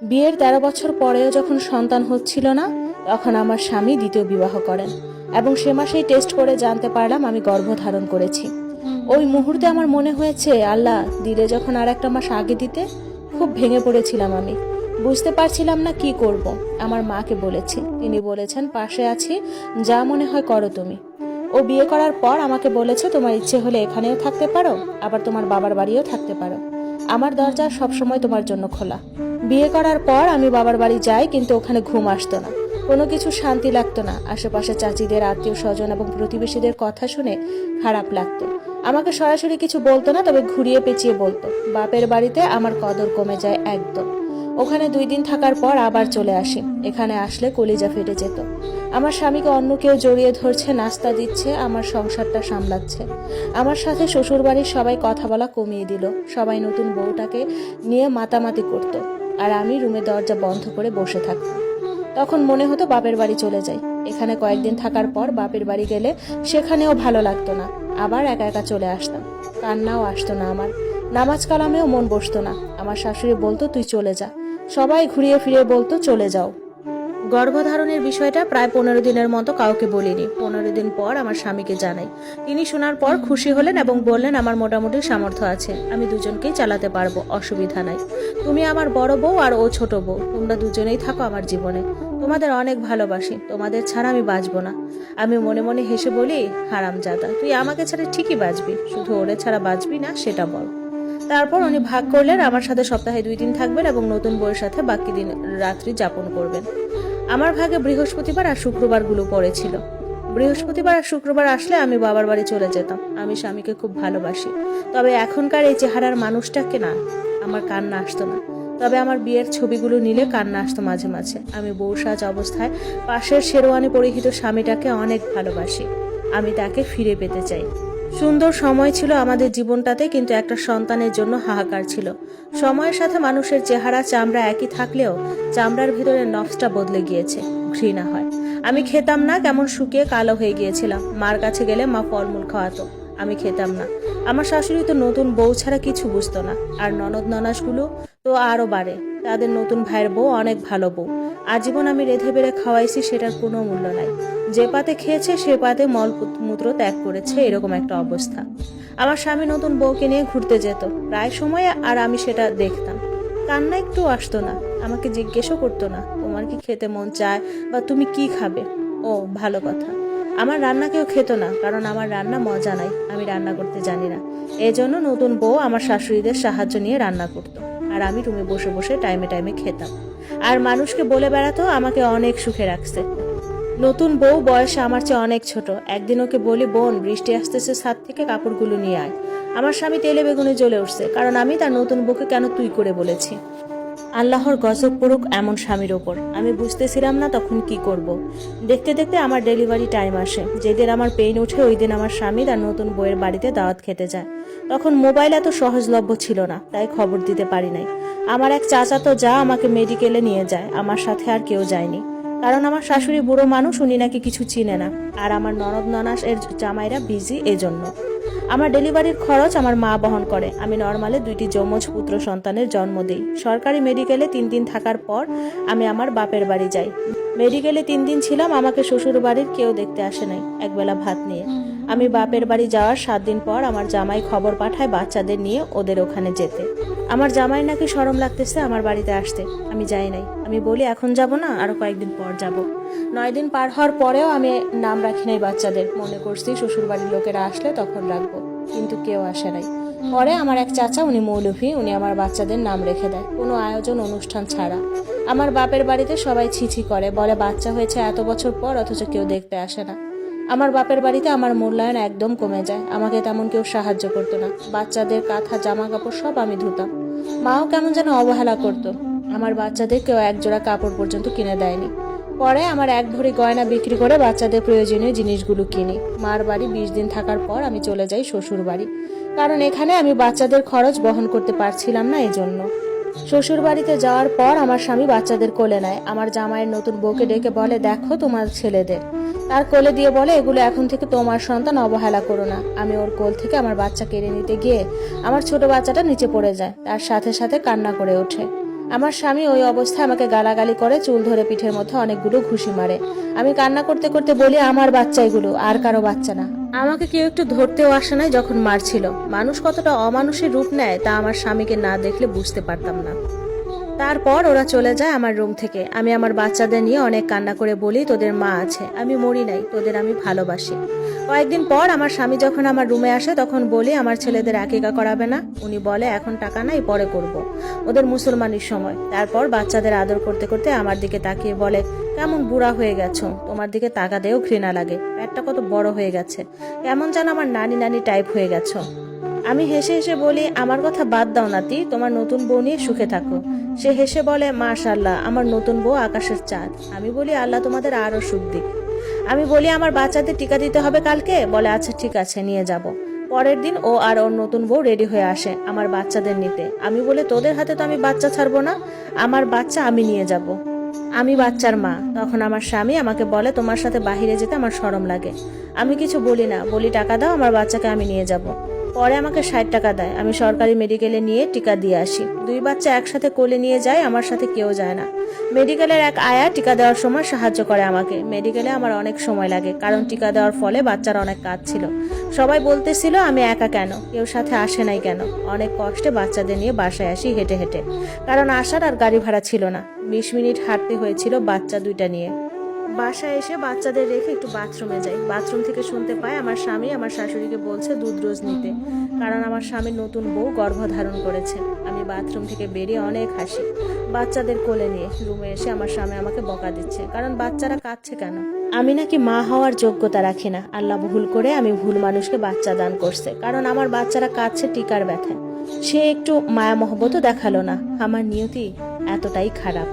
বিয়ের ১৩ বছর পরেও যখন সন্তান হচ্ছিল না, তখন আমার স্বামী দ্বিতীয় বিবাহ করেন এবং সে মাসেই টেস্ট করে জানতে পারলাম আমি গর্ভধারণ করেছি। ওই মুহূর্তে আমার মনে হয়েছে, আল্লাহ দিলে যখন আর একটা মাস আগে দিতে। খুব ভেঙে পড়েছিলাম আমি, বুঝতে পারছিলাম না কি করব। আমার মাকে বলেছি, তিনি বলেছেন পাশে আছি, যা মনে হয় করো তুমি। ও বিয়ে করার পর আমাকে বলেছে, তোমার ইচ্ছে হলে এখানেও থাকতে পারো, আবার তোমার বাবার বাড়িও থাকতে পারো, আমার দরজা সবসময় তোমার জন্য খোলা। বিয়ে করার পর আমি বাবার বাড়ি যাই, কিন্তু ওখানে ঘুম আসতো না, কোনো কিছু শান্তি লাগতো না। আশেপাশে চাচিদের, আত্মীয় স্বজন এবং প্রতিবেশীদের কথা শুনে খারাপ লাগতো। আমাকে সরাসরি কিছু বলতো না, তবে ঘুরিয়ে পেঁচিয়ে বলতো। বাপের বাড়িতে আমার কদর কমে যায় একদম। ওখানে 2 দিন থাকার পর আবার চলে আসি। এখানে আসলে কলিজা ফেটে যেত। আমার স্বামীকে অন্য কেউ জড়িয়ে ধরছে, নাস্তা দিচ্ছে, আমার সংসারটা সামলাচ্ছে। আমার সাথে শ্বশুর বাড়ির সবাই কথা বলা কমিয়ে দিল। সবাই নতুন বউটাকে নিয়ে মাতামাতি করত, আর আমি রুমে দরজা বন্ধ করে বসে থাকতাম। তখন মনে হতো বাপের বাড়ি চলে যাই। এখানে কয়েকদিন থাকার পর বাপের বাড়ি গেলে সেখানেও ভালো লাগতো না, আবার একা একা চলে আসতাম। কান্নাও আসতো না আমার, নামাজ কালামেও মন বসতো না। আমার শাশুড়ি বলতো, তুই চলে যা। সবাই ঘুরিয়ে ফিরিয়ে বলতো, চলে যাও। গর্ভধারণের বিষয়টা প্রায় 15 দিনের মতো কাউকে বলিনি। 15 দিন পর আমার স্বামীকে জানাই। তিনি শোনার পর খুশি হলেন এবং বললেন, আমার মোটামুটি সামর্থ্য আছে, আমি দুজনকেই চালাতে পারবো, অসুবিধা নাই। তুমি আমার বড় বউ আর ও ছোট বউ, তোমরা দুজনেই থাকো আমার জীবনে। তোমাদের অনেক ভালোবাসি, তোমাদের ছাড়া আমি বাঁচবো না। আমি মনে মনে হেসে বলি, হারামজাদা, তুই আমাকে ছাড়া ঠিকই বাঁচবি, শুধু ওরে ছাড়া বাঁচবি না সেটা বল। তারপর উনি ভাগ করলেন, আমার সাথে সপ্তাহে 2 দিন থাকবেন এবং নতুন বউয়ের সাথে বাকি দিন রাত্রি যাপন করবেন। আমার ভাগে বৃহস্পতিবার আর শুক্রবারগুলো পড়েছিল। বৃহস্পতিবার আর শুক্রবার আসলে আমি বাবার বাড়ি চলে যেতাম। আমি স্বামীকে খুব ভালোবাসি, তবে এখনকার এই চেহারার মানুষটাকে না, আমার কান্না আসতো না। তবে আমার বিয়ের ছবিগুলো নিলে কান্না আসতো মাঝে মাঝে। আমি বউসাজ অবস্থায় পাশের শেরওয়ানি পরিহিত স্বামীটাকে অনেক ভালোবাসি। আমি তাকে ফিরে পেতে চাই। সুন্দর সময় ছিল আমাদের জীবনটাতে, কিন্তু একটা সন্তানের জন্য হাহাকার ছিল। সময়ের সাথে মানুষের চেহারা, চামড়া একই থাকলেও চামড়ার ভিতরে নফসটা বদলে গিয়েছে, ঘৃণা হয়। আমি খেতাম না, কেমন শুকিয়ে কালো হয়ে গিয়েছিলাম। মার কাছে গেলে মা ফলমূল খাওয়াতো, আমি খেতাম না। আমার শাশুড়ি তো নতুন বউ ছাড়া কিছু বুঝতো না, আর ননদ ননাসগুলো তো আরো বাড়ে। তাদের নতুন ভাইয়ের বউ অনেক ভালো বউ। আজীবন আমি রেধে বেড়ে খাওয়াইছি, সেটার কোনো মূল্য নাই। যে পাতে খেয়েছে সে পাতে মূত্র ত্যাগ করেছে, এরকম একটা অবস্থা। আমার স্বামী নতুন বউকে নিয়ে ঘুরতে যেত প্রায় সময়, আর আমি সেটা দেখতাম। কান্না একটু আসতো না, আমাকে জিজ্ঞেসও করতো না, তোমার কি খেতে মন চায় বা তুমি কি খাবে। ও ভালো কথা। আমার রান্না কেউ খেত না, কারণ আমার রান্না মজা নাই, আমি রান্না করতে জানি না। এজন্য নতুন বউ আমার শাশুড়িদের সাহায্য নিয়ে রান্না করতো, আর আমি রুমে বসে বসে টাইমে টাইমে খেতাম। আর মানুষকে বলে বেড়াতো আমাকে অনেক সুখে রাখছে। নতুন বউ বয়সে আমার চেয়ে অনেক ছোট। একদিন ওকে বলি, বোন বৃষ্টি আসতেছে, ছাদ থেকে কাপড়গুলো নিয়ে আয়। আমার স্বামী তেলে বেগুনে জ্বলে উঠছে, কারণ আমি তার নতুন বউকে কেন তুই করে বলেছি। আল্লাহর গজব পড়ুক এমন স্বামীর ওপর। আমি বুঝতেছিলাম না তখন কি করব। দেখতে দেখতে আমার ডেলিভারি টাইম আসে। যেদিন আমার পেইন ওঠে ওই দিন আমার স্বামী তার নতুন বউয়ের বাড়িতে দাওয়াত খেতে যায়। তখন মোবাইল এত সহজলভ্য ছিল না, তাই খবর দিতে পারি নাই। আমার এক চাচাতো যা আমাকে মেডিকেলে নিয়ে যায়, আমার সাথে আর কেউ যায়নি, কারণ আমার শাশুড়ি বুড়ো মানুষ, উনি নাকি কিছু চিনে না, আর আমার ননদ ননাস এর জামাইরা বিজি, এজন্য। আমার ডেলিভারির খরচ আমার মা বহন করে। আমি নর্মালে 2টি যমজ পুত্র সন্তানের জন্ম দিই। সরকারি মেডিকেলে 3 দিন থাকার পর আমি আমার বাপের বাড়ি যাই। মেডিকেলে 3 দিন ছিলাম, আমাকে শ্বশুর বাড়ির কেউ দেখতে আসে নাই, একবেলা ভাত নিয়ে। আমি বাপের বাড়ি যাওয়ার 7 দিন পর আমার জামাই খবর পাঠায় বাচ্চাদের নিয়ে ওদের ওখানে যেতে। আমার জামাই নাকি শরম লাগতেছে আমার বাড়িতে আসতে। আমি যাই নাই। আমি বলি, এখন যাব না, আরো কয়েকদিন পর যাব। 9 দিন পার হওয়ার পরেও আমি নাম রাখি নাই বাচ্চাদের। মনে করছি শ্বশুর বাড়ির লোকেরা আসলে তখন রাখবো, কিন্তু কেউ আসে নাই। পরে আমার এক চাচা, উনি মৌলভী, উনি আমার বাচ্চাদের নাম রেখে দেয়, কোনো আয়োজন অনুষ্ঠান ছাড়া। আমার বাপের বাড়িতে সবাই ছিছি করে, বলে বাচ্চা হয়েছে এত বছর পর, অথচ কেউ দেখতে আসে না। আমার বাপের বাড়িতে আমার মূল্যায়ন একদম কমে যায়। আমাকে তেমন কেউ সাহায্য করতো না। বাচ্চাদের কাঁথা, জামা কাপড় সব আমি ধুতাম। মাও কেমন যেন অবহেলা করতো। আমার বাচ্চাদের কেউ একজোড়া কাপড় পর্যন্ত কিনে দেয়নি। পরে আমার 1 ভরি গয়না বিক্রি করে বাচ্চাদের প্রয়োজনীয় জিনিসগুলো কিনি। মার বাড়ি 20 দিন থাকার পর আমি চলে যাই শ্বশুর বাড়ি, কারণ এখানে আমি বাচ্চাদের খরচ বহন করতে পারছিলাম না, এজন্য। শ্বশুর বাড়িতে যাওয়ার পর আমার স্বামী বাচ্চাদের কোলে নেয়। আমার জামাইয়ের নতুন বউকে ডেকে বলে, দেখো তোমার ছেলেদের। তার কোলে দিয়ে বলে, এগুলো এখন থেকে তোমার সন্তান, অবহেলা করো না। আমি ওর কোল থেকে আমার বাচ্চা কেড়ে নিতে গিয়ে আমার ছোট বাচ্চাটা নিচে পড়ে যায়, তার সাথে সাথে কান্না করে ওঠে। আমার স্বামী ওই অবস্থায় আমাকে গালাগালি করে, চুল ধরে পিঠের মধ্যে অনেকগুলো ঘুষি মারে। আমি কান্না করতে করতে বলি, আমার বাচ্চা এগুলো, আর কারো বাচ্চা না। আমাকে কেউ একটু ধরতেও আসে নাই যখন মারছিল। মানুষ কতটা অমানুষের রূপ নেয় তা আমার স্বামীকে না দেখলে বুঝতে পারতাম না। তারপর ওরা চলে যায় আমার রুম থেকে। আমি আমার বাচ্চাদের নিয়ে অনেক কান্না করে বলি, তোদের মা আছে, আমি মরি নাই, তোদের আমি ভালোবাসি। কয়েকদিন পর আমার স্বামী যখন আমার রুমে আসে তখন বলি, আমার ছেলেদের আকিকা করাবে না? উনি বলে, এখন টাকা নাই, পরে করব, ওদের মুসলমানির সময়। তারপর বাচ্চাদের আদর করতে করতে আমার দিকে তাকিয়ে বলে, কেমন বুড়া হয়ে গেছো, তোমার দিকে তাকাতেও ঘৃণা লাগে, পেটটা কত বড় হয়ে গেছে, কেমন যেন আমার নানি নানি টাইপ হয়ে গেছো। আমি হেসে হেসে বলি, আমার কথা বাদ দাও নাতি, তোমার নতুন বউ নিয়ে সুখে থাকো। সে হেসে বলে, মাশাআল্লাহ, আমার নতুন বউ আকাশের চাঁদ। আমি বলি, আল্লাহ তোমাদের আরো সুখ দিক। আমি বলি, আমার বাচ্চাদের টিকা দিতে হবে কালকে। বলে, আচ্ছা ঠিক আছে, নিয়ে যাব। পরের দিন ও আর ওর নতুন বউ রেডি হয়ে আসে আমার বাচ্চাদের নিতে। আমি বলি, তোদের হাতে তো আমি বাচ্চা ছাড়বো না, আমার বাচ্চা আমি নিয়ে যাব, আমি বাচ্চার মা। তখন আমার স্বামী আমাকে বলে, তোমার সাথে বাহিরে যেতে আমার শরম লাগে। আমি কিছু বলি না, বলি, টাকা দাও, আমার বাচ্চাকে আমি নিয়ে যাব। পরে আমাকে 60 টাকা দেয়। আমি সরকারি মেডিকেলে নিয়ে টিকা দিয়ে আসি। 2 বাচ্চা একসাথে কোলে নিয়ে যায়, আমার সাথে কেউ যায় না। মেডিকেলের এক আয়া টিকা দেওয়ার সময় সাহায্য করে আমাকে। মেডিকেলে আমার অনেক সময় লাগে, কারণ টিকা দেওয়ার ফলে বাচ্চার অনেক কাজ ছিল। সবাই বলতেছিল আমি একা কেন, কেউ সাথে আসে নাই কেন। অনেক কষ্টে বাচ্চাদের নিয়ে বাসায় আসি হেঁটে হেঁটে, কারণ আসার আর গাড়ি ভাড়া ছিল না। 20 মিনিট হাঁটতে হয়েছিল বাচ্চা দুইটা নিয়ে। বাসায় এসে বাচ্চাদের রেখে একটু বাথরুমে যাই। বাথরুম থেকে শুনতে পাই আমার স্বামী আমার শাশুড়িকে বলছে দুধ রোজ নিতে, কারণ আমার স্বামীর নতুন বউ গর্ভধারণ করেছে। আমি বাথরুম থেকে বেরিয়ে অনেক হাসি। বাচ্চাদের কোলে নিয়ে রুমে এসে আমার স্বামী আমাকে বকা দিচ্ছে, কারণ বাচ্চারা কাঁদছে কেন। আমি নাকি মা হওয়ার যোগ্যতা রাখি না। আল্লাহ ভুল করে আমি ভুল মানুষকে বাচ্চা দান করছে, কারণ আমার বাচ্চারা কাঁদছে টিকার ব্যথায়। সে একটু মায়া মহব্বতও দেখালো না। আমার নিয়তি এতটাই খারাপ।